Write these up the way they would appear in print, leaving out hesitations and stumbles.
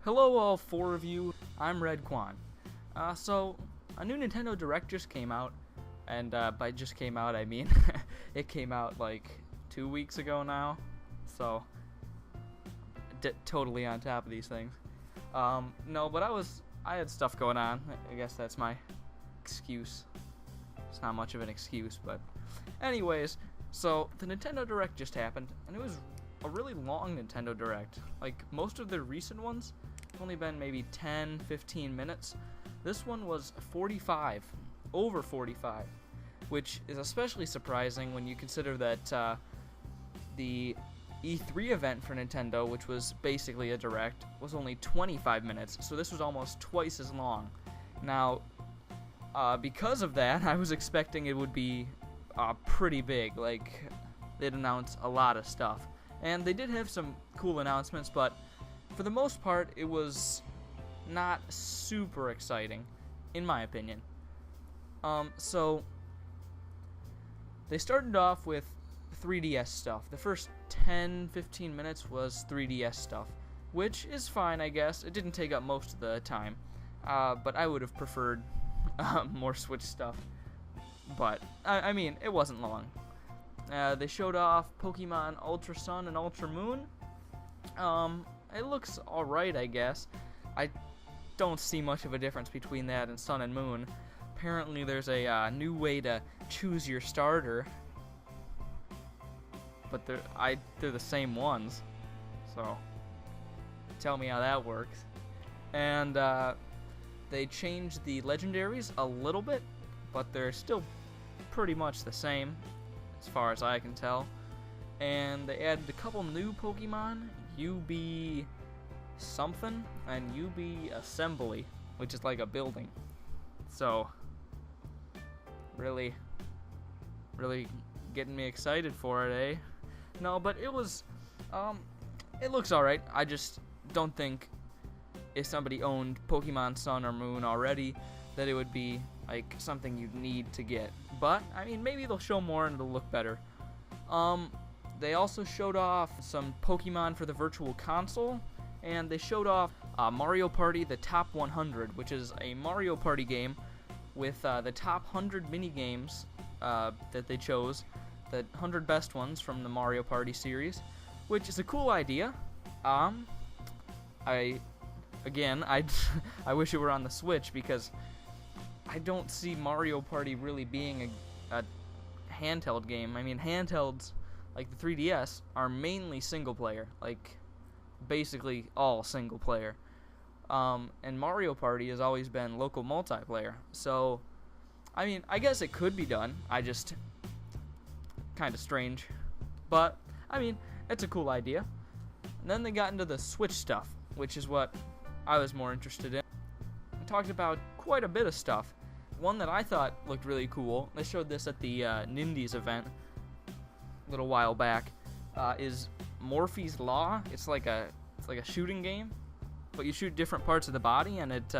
Hello all four of you, I'm Redkwan. So, a new Nintendo Direct just came out, and by just came out I mean it came out like 2 weeks ago now, so totally on top of these things. No, but I had stuff going on. I guess that's my excuse. It's not much of an excuse, but anyways, so the Nintendo Direct just happened, and it was a really long Nintendo Direct. Like most of the recent ones, it's only been maybe 10-15 minutes. This one was 45, over 45, which is especially surprising when you consider that the E3 event for Nintendo, which was basically a Direct, was only 25 minutes, so this was almost twice as long. Now, because of that, I was expecting it would be pretty big, like they'd announce a lot of stuff. And they did have some cool announcements, but for the most part, it was not super exciting, in my opinion. So they started off with 3DS stuff. The first 10-15 minutes was 3DS stuff, which is fine, I guess. It didn't take up most of the time, but I would have preferred more Switch stuff. But, I mean, it wasn't long. They showed off Pokemon Ultra Sun and Ultra Moon. It looks alright, I guess. I don't see much of a difference between that and Sun and Moon. Apparently there's a new way to choose your starter, but they're the same ones, so tell me how that works. And they changed the legendaries a little bit, but they're still pretty much the same as far as I can tell. And they added a couple new Pokemon, UB something and UB Assembly, which is like a building. So really getting me excited for it, eh? No, but it was it looks alright. I just don't think if somebody owned Pokemon Sun or Moon already that it would be like something you'd need to get. But I mean, maybe they'll show more and it'll look better. They also showed off some Pokemon for the Virtual Console, and they showed off Mario Party: The Top 100, which is a Mario Party game with the top 100 mini games that they chose, the 100 best ones from the Mario Party series, which is a cool idea. I wish it were on the Switch, because I don't see Mario Party really being a handheld game. I mean, handhelds like the 3DS are mainly single player, like basically all single player. And Mario Party has always been local multiplayer. So, I mean, I guess it could be done. I just kind of strange, but I mean, it's a cool idea. And then they got into the Switch stuff, which is what I was more interested in. We talked about quite a bit of stuff. One that I thought looked really cool, they showed this at the Nindies event a little while back, is Morphe's Law. It's like a shooting game, but you shoot different parts of the body, and it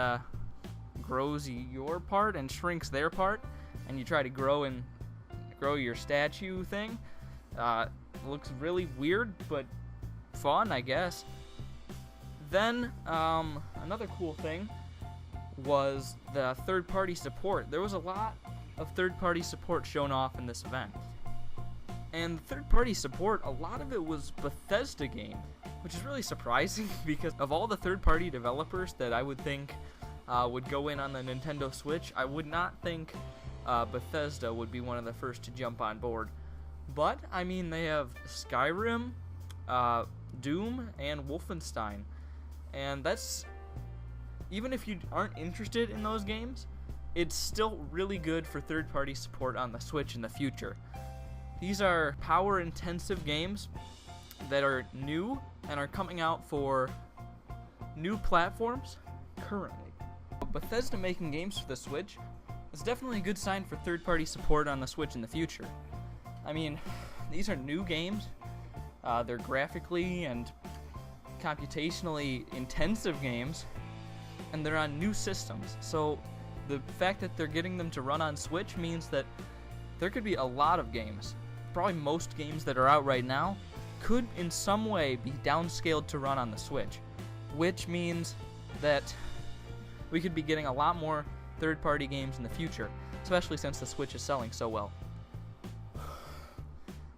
grows your part and shrinks their part, and you try to grow your statue thing. It looks really weird, but fun, I guess. Then another cool thing was the third-party support. There was a lot of third-party support shown off in this event. And third-party support, a lot of it was Bethesda games, which is really surprising because of all the third-party developers that I would think would go in on the Nintendo Switch, I would not think Bethesda would be one of the first to jump on board. But, I mean, they have Skyrim, Doom, and Wolfenstein. And that's, even if you aren't interested in those games, it's still really good for third-party support on the Switch in the future. These are power-intensive games that are new and are coming out for new platforms currently. Bethesda making games for the Switch is definitely a good sign for third-party support on the Switch in the future. I mean, these are new games. They're graphically and computationally intensive games, and they're on new systems. So the fact that they're getting them to run on Switch means that there could be a lot of games. Probably most games that are out right now could in some way be downscaled to run on the Switch, which means that we could be getting a lot more third-party games in the future, especially since the Switch is selling so well.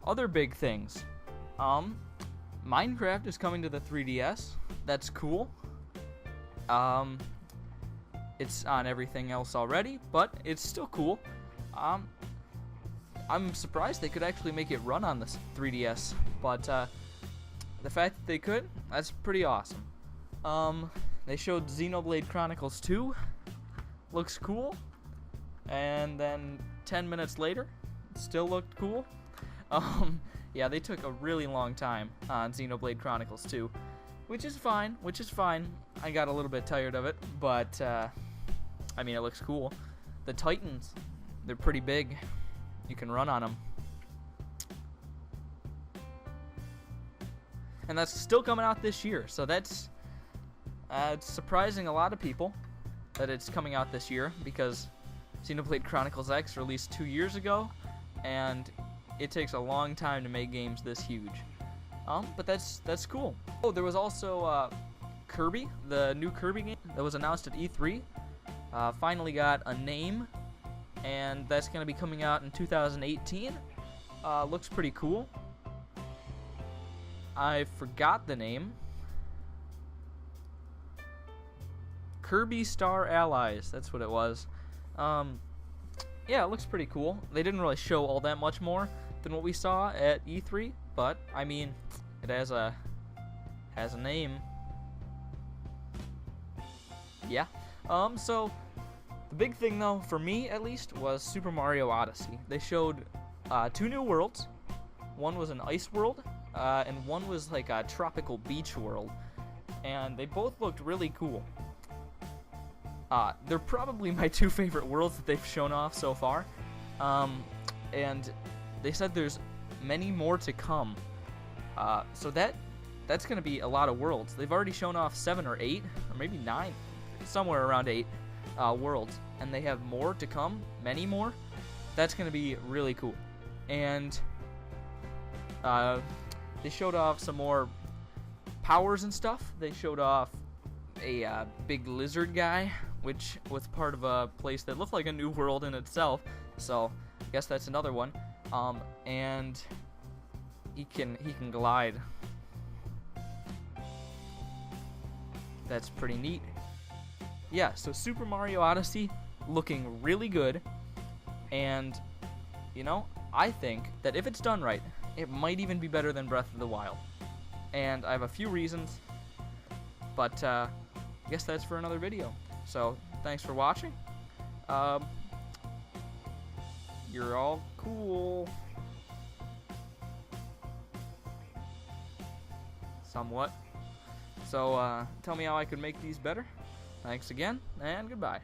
Other big things. Minecraft is coming to the 3DS. That's cool. It's on everything else already, but it's still cool. I'm surprised they could actually make it run on the 3DS, but the fact that they could, that's pretty awesome. They showed Xenoblade Chronicles 2. Looks cool. And then 10 minutes later, it still looked cool. Yeah, they took a really long time on Xenoblade Chronicles 2, which is fine. I got a little bit tired of it, but I mean, it looks cool. The Titans, they're pretty big. You can run on them. And that's still coming out this year, so that's it's surprising a lot of people that it's coming out this year, because Xenoblade Chronicles X released 2 years ago, and it takes a long time to make games this huge. But that's cool. Oh, there was also Kirby, the new Kirby game that was announced at E3. Finally got a name, and that's going to be coming out in 2018. Looks pretty cool. I forgot the name. Kirby Star Allies, that's what it was. Yeah, it looks pretty cool. They didn't really show all that much more than what we saw at E3, but I mean, it has a name. Yeah. So the big thing though, for me at least, was Super Mario Odyssey. They showed 2 new worlds. One was an ice world, and one was like a tropical beach world, and they both looked really cool. They're probably my 2 favorite worlds that they've shown off so far, and they said there's many more to come, so that's going to be a lot of worlds. They've already shown off 7 or 8, or maybe 9, somewhere around 8 worlds, and they have more to come, many more. That's going to be really cool. And they showed off some more powers and stuff. They showed off a big lizard guy, which was part of a place that looked like a new world in itself, so I guess that's another one. And he can glide. That's pretty neat. Yeah, so Super Mario Odyssey looking really good, and you know, I think that if it's done right, it might even be better than Breath of the Wild. And I have a few reasons, but I guess that's for another video. So thanks for watching. You're all cool. Somewhat. So tell me how I could make these better. Thanks again, and goodbye.